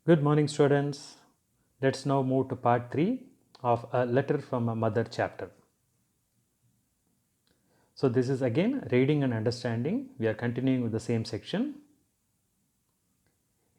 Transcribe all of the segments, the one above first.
Good morning, students. Let's now move to part 3 of a letter from a mother chapter. So, this is again reading and understanding. We are continuing with the same section.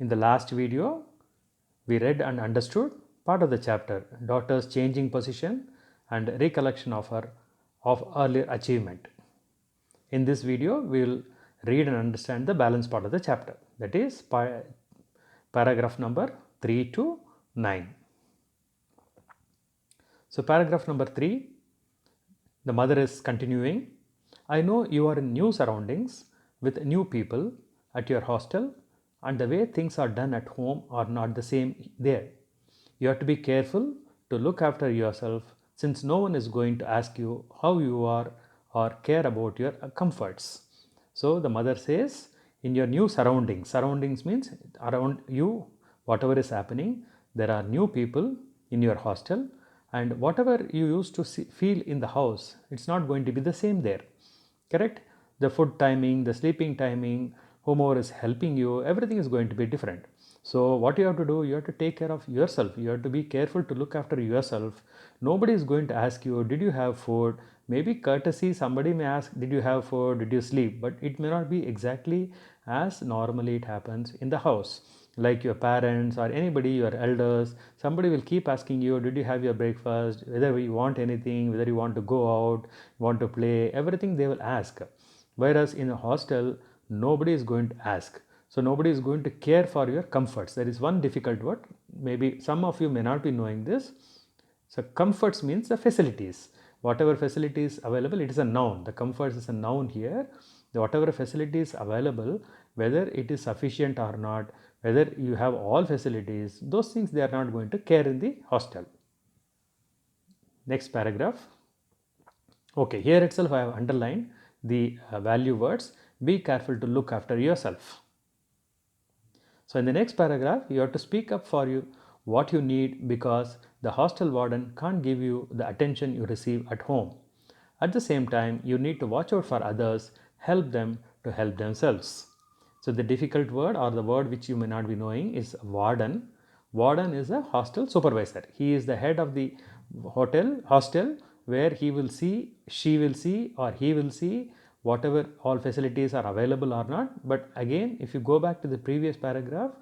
In the last video, we read and understood part of the chapter, daughter's changing position and recollection of her of earlier achievement. In this video, we will read and understand the balance part of the chapter, that is paragraph number 3 to 9. So, paragraph number 3, the mother is continuing. I know you are in new surroundings with new people at your hostel, and the way things are done at home are not the same there. You have to be careful to look after yourself since no one is going to ask you how you are or care about your comforts. So the mother says, in your new surroundings means around you, whatever is happening, there are new people in your hostel, and whatever you used to feel in the house, it's not going to be the same there. Correct? The food timing, the sleeping timing, whomever is helping you, everything is going to be different. So what you have to do, you have to take care of yourself. You have to be careful to look after yourself. Nobody is going to ask you, did you have food? Maybe courtesy, somebody may ask, did you have food? Did you sleep? But it may not be exactly as normally it happens in the house. Like your parents or anybody, your elders, somebody will keep asking you, did you have your breakfast? Whether you want anything, whether you want to go out, want to play, everything they will ask. Whereas in a hostel, nobody is going to ask. So nobody is going to care for your comforts. There is one difficult word. Maybe some of you may not be knowing this. So comforts means the facilities. Whatever facilities available, it is a noun. The comforts is a noun here. Whatever facilities available, whether it is sufficient or not, whether you have all facilities, those things they are not going to care in the hostel. Next paragraph. Okay, here itself I have underlined the value words. Be careful to look after yourself. So in the next paragraph, you have to speak up for you what you need because the hostel warden can't give you the attention you receive at home. At the same time, you need to watch out for others, help them to help themselves. So the difficult word or the word which you may not be knowing is warden. Warden is a hostel supervisor. He is the head of the hostel where he will see, she will see, or he will see whatever all facilities are available or not. But again, if you go back to the previous paragraph,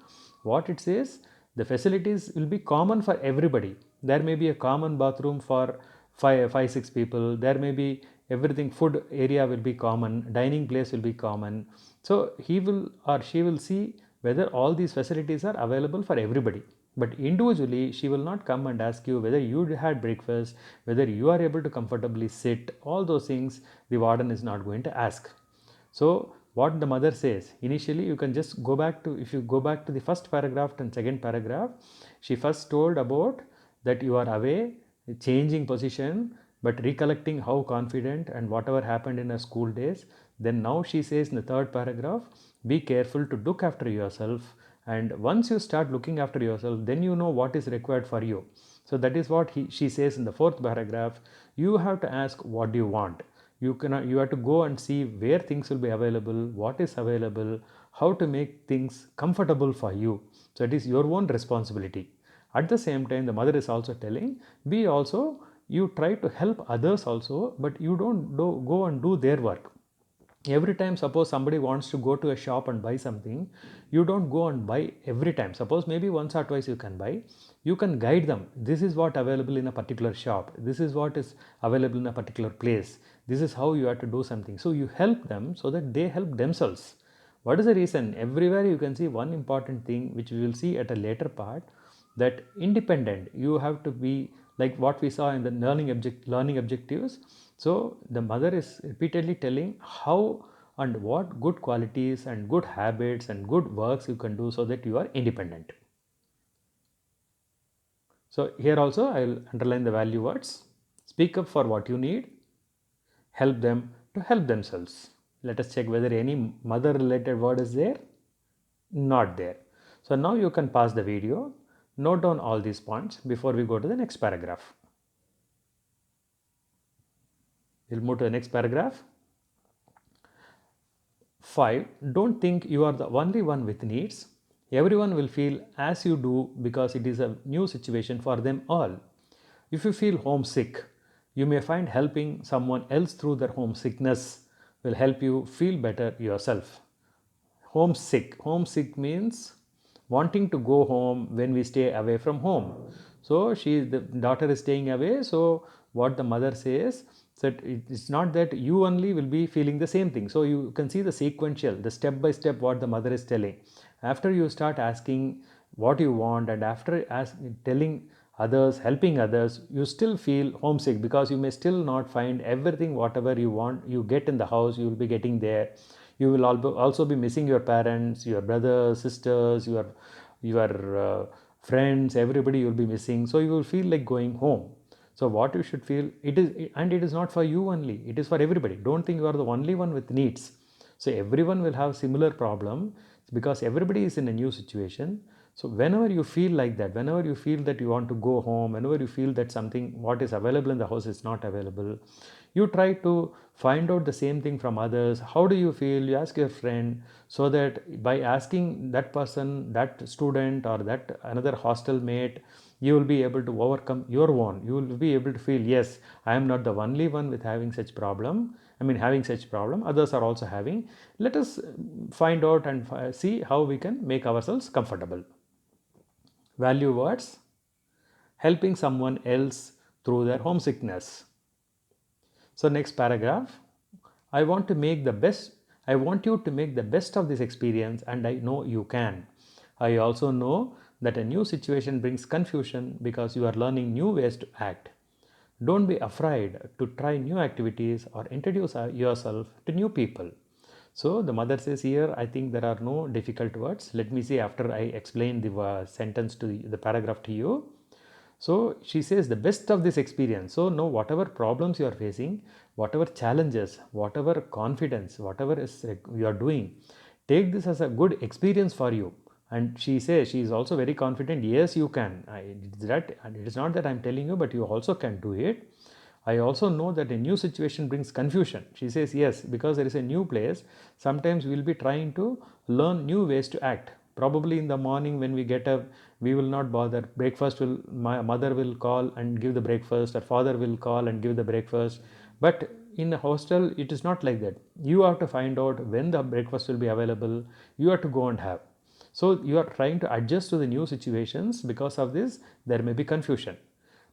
what it says, the facilities will be common for everybody. There may be a common bathroom for five, 6 people. There may be everything, food area will be common, dining place will be common. So he will or she will see whether all these facilities are available for everybody. But individually, she will not come and ask you whether you had breakfast, whether you are able to comfortably sit, all those things the warden is not going to ask. So what the mother says, initially you can just go back to, if you go back to the first paragraph and second paragraph, she first told about that you are away, changing position, but recollecting how confident and whatever happened in her school days. Then now she says in the third paragraph, be careful to look after yourself, and once you start looking after yourself, then you know what is required for you. So that is what she says in the fourth paragraph. You have to ask what do you want. You have to go and see where things will be available, what is available, how to make things comfortable for you. So it is your own responsibility. At the same time, the mother is also telling, be also, you try to help others also, but you don't go and do their work. Every time, suppose somebody wants to go to a shop and buy something, you don't go and buy every time. Suppose maybe once or twice you can buy. You can guide them, this is what available in a particular shop, this is what is available in a particular place, this is how you have to do something. So you help them so that they help themselves. What is the reason? Everywhere you can see one important thing which we will see at a later part, that independent you have to be, like what we saw in the learning objectives. So the mother is repeatedly telling how and what good qualities and good habits and good works you can do so that you are independent. So here also I will underline the value words. Speak up for what you need, help them to help themselves. Let us check whether any mother related word is there. Not there. So now you can pause the video, note down all these points before we go to the next paragraph. We'll move to the next paragraph. 5. Don't think you are the only one with needs. Everyone will feel as you do because it is a new situation for them all. If you feel homesick, you may find helping someone else through their homesickness will help you feel better yourself. Homesick. Homesick means wanting to go home when we stay away from home. So the daughter is staying away. So what the mother says that it's not that you only will be feeling the same thing. So you can see the sequential, the step by step what the mother is telling. After you start asking what you want, and after telling others, helping others, you still feel homesick because you may still not find everything whatever you want you get in the house, you will be getting there. You will also be missing your parents, your brothers, sisters, your friends, everybody you will be missing. So you will feel like going home. So what you should feel, it is not for you only, it is for everybody. Don't think you are the only one with needs. So everyone will have similar problem because everybody is in a new situation. So whenever you feel like that, whenever you feel that you want to go home, whenever you feel that something what is available in the house is not available, you try to find out the same thing from others. How do you feel? You ask your friend, so that by asking that person, that student, or that another hostel mate, you will be able to overcome your own. You will be able to feel, yes, I am not the only one with having such problem. Having such problem, others are also having. Let us find out and see how we can make ourselves comfortable. Value words: helping someone else through their homesickness. So next paragraph, I want to make the best. I want you to make the best of this experience, and I know you can. I also know that a new situation brings confusion because you are learning new ways to act. Don't be afraid to try new activities or introduce yourself to new people. So the mother says here, I think there are no difficult words. Let me see after I explain the sentence to the paragraph to you. So she says the best of this experience. So no, whatever problems you are facing, whatever challenges, whatever confidence, whatever is you are doing, take this as a good experience for you. And she says, she is also very confident, yes, you can. It is not that I am telling you, but you also can do it. I also know that a new situation brings confusion. She says, yes, because there is a new place, sometimes we will be trying to learn new ways to act. Probably in the morning when we get up, we will not bother. Breakfast will, my mother will call and give the breakfast, or father will call and give the breakfast. But in a hostel, it is not like that. You have to find out when the breakfast will be available. You have to go and have. So you are trying to adjust to the new situations. Because of this, there may be confusion.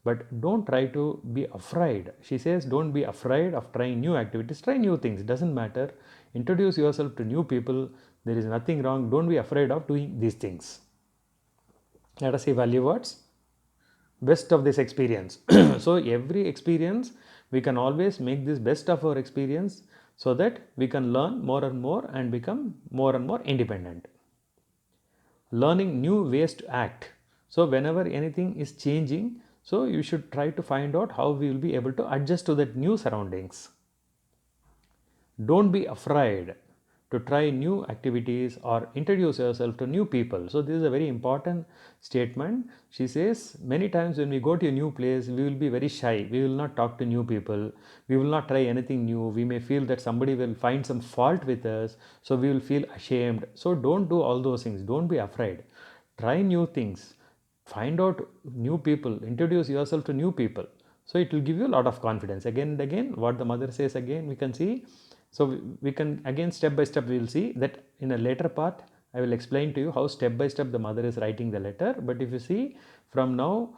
But don't try to be afraid. She says, don't be afraid of trying new activities. Try new things. It doesn't matter. Introduce yourself to new people. There is nothing wrong. Don't be afraid of doing these things. Let us see value words. Best of this experience. So every experience, we can always make this best of our experience so that we can learn more and more and become more and more independent. Learning new ways to act. So whenever anything is changing, so you should try to find out how we will be able to adjust to that new surroundings. Don't be afraid to try new activities or introduce yourself to new people. So this is a very important statement. She says many times when we go to a new place, we will be very shy. We will not talk to new people. We will not try anything new. We may feel that somebody will find some fault with us. So we will feel ashamed. So don't do all those things. Don't be afraid. Try new things. Find out new people. Introduce yourself to new people. So it will give you a lot of confidence. Again and again, what the mother says again, we can see. So we can again step by step we will see that in a later part. I will explain to you how step by step the mother is writing the letter. But if you see from now,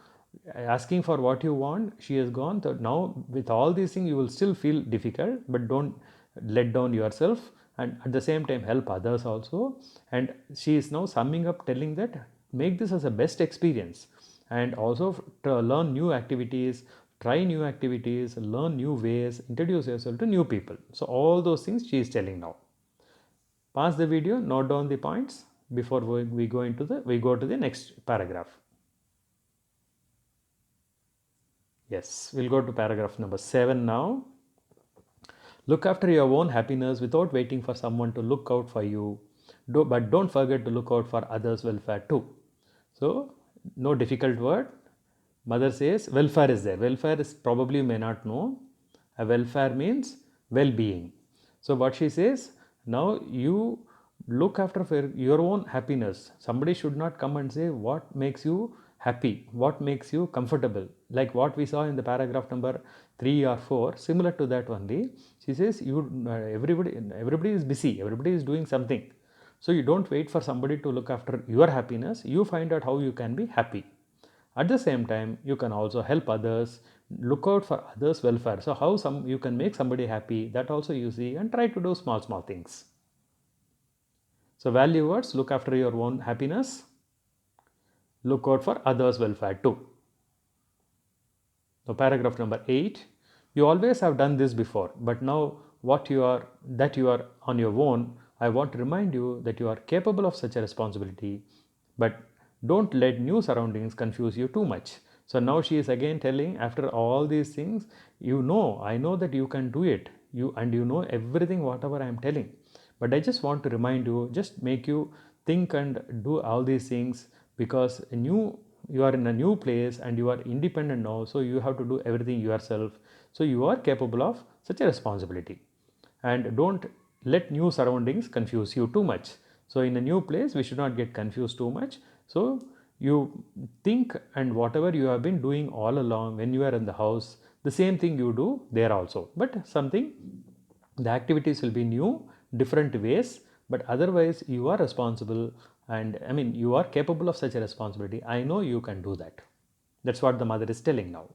asking for what you want, she has gone. So now with all these things you will still feel difficult, but don't let down yourself, and at the same time help others also. And she is now summing up, telling that make this as a best experience, and also to learn new activities, try new activities, learn new ways, introduce yourself to new people. So all those things she is telling now. Pause the video, note down the points before we go to the next paragraph. Yes, we'll go to paragraph number 7 now. Look after your own happiness without waiting for someone to look out for you. But don't forget to look out for others' welfare too. So, no difficult word. Mother says welfare is there. Welfare is probably you may not know. A welfare means well-being. So what she says, now you look after for your own happiness. Somebody should not come and say what makes you happy, what makes you comfortable, like what we saw in the paragraph number 3 or 4. Similar to that only, she says you everybody is busy, everybody is doing something, so you don't wait for somebody to look after your happiness. You find out how you can be happy. At the same time, you can also help others, look out for others welfare. So how some you can make somebody happy, that also you see, and try to do small things. So value words: look after your own happiness, look out for others welfare too. So paragraph number 8, you always have done this before, but now you are on your own, I want to remind you that you are capable of such a responsibility, but don't let new surroundings confuse you too much. So now she is again telling, after all these things, I know that you can do it, you know everything whatever I am telling, but I just want to remind you, just make you think and do all these things, because you are in a new place and you are independent now, so you have to do everything yourself. So you are capable of such a responsibility, and don't let new surroundings confuse you too much. So in a new place we should not get confused too much. So you think, and whatever you have been doing all along when you are in the house, the same thing you do there also, but something, the activities will be new, different ways, but otherwise you are responsible, and I mean you are capable of such a responsibility. I know you can do that. That's what the mother is telling now.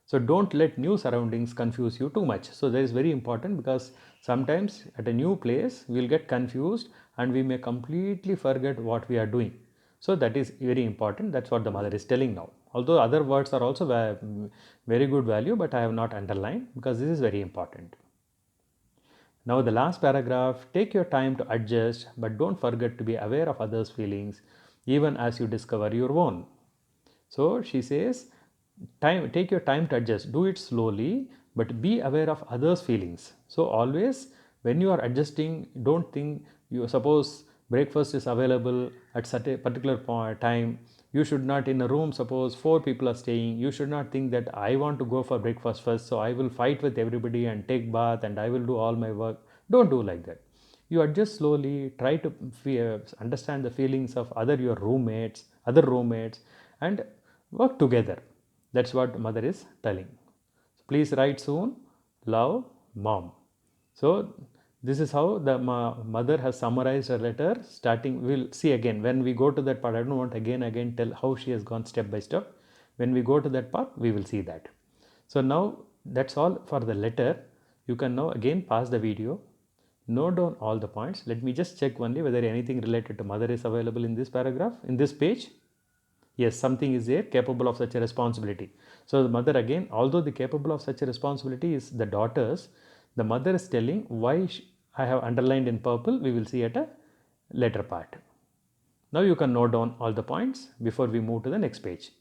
So don't let new surroundings confuse you too much. So that is very important, because sometimes at a new place we'll get confused and we may completely forget what we are doing. So that is very important. That's what the mother is telling now. Although other words are also very good value, but I have not underlined because this is very important. Now the last paragraph, take your time to adjust, but don't forget to be aware of others' feelings even as you discover your own. So she says, take your time to adjust, do it slowly, but be aware of others' feelings. So always when you are adjusting, don't think, you suppose breakfast is available at such a particular time, you should not, in a room suppose 4 people are staying, you should not think that I want to go for breakfast first, so I will fight with everybody and take bath and I will do all my work. Don't do like that. You adjust slowly, try to understand the feelings of other roommates, and work together. That's what mother is telling. Please write soon. Love, mom. So this is how the mother has summarized her letter. Starting, we'll see again when we go to that part. I don't want again tell how she has gone step by step. When we go to that part, we will see that. So now that's all for the letter. You can now again pause the video, note down all the points. Let me just check only whether anything related to mother is available in this paragraph, in this page. Yes, something is there capable of such a responsibility. So the mother again, although the capable of such a responsibility is the daughters, the mother is telling why I have underlined in purple. We will see at a later part. Now you can note down all the points before we move to the next page.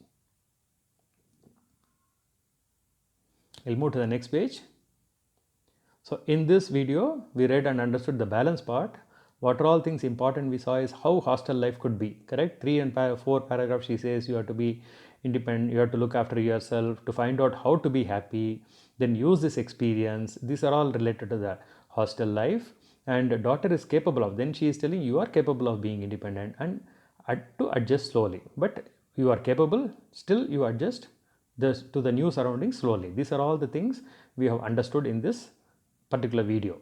We'll move to the next page. So in this video, we read and understood the balance part. What are all things important we saw is how hostel life could be, correct? 3 and 4 paragraphs she says you have to be independent, you have to look after yourself, to find out how to be happy, then use this experience. These are all related to the hostel life, and daughter is capable of, then she is telling you are capable of being independent and to adjust slowly, but you are capable, still you adjust to the new surroundings slowly. These are all the things we have understood in this particular video.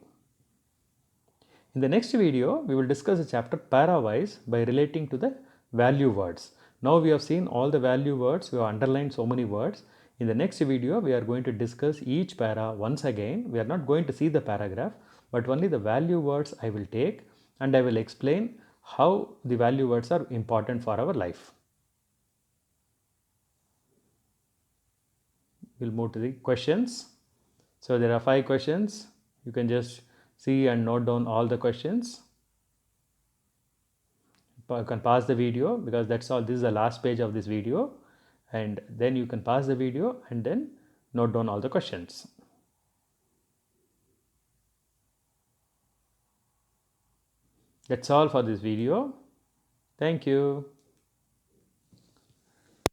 In the next video, we will discuss the chapter para-wise by relating to the value words. Now we have seen all the value words, we have underlined so many words. In the next video, we are going to discuss each para once again. We are not going to see the paragraph, but only the value words I will take, and I will explain how the value words are important for our life. We'll move to the questions. So there are 5 questions. You can just see and note down all the questions. You can pause the video because that's all. This is the last page of this video, and then you can pause the video and then note down all the questions. That's all for this video. Thank you.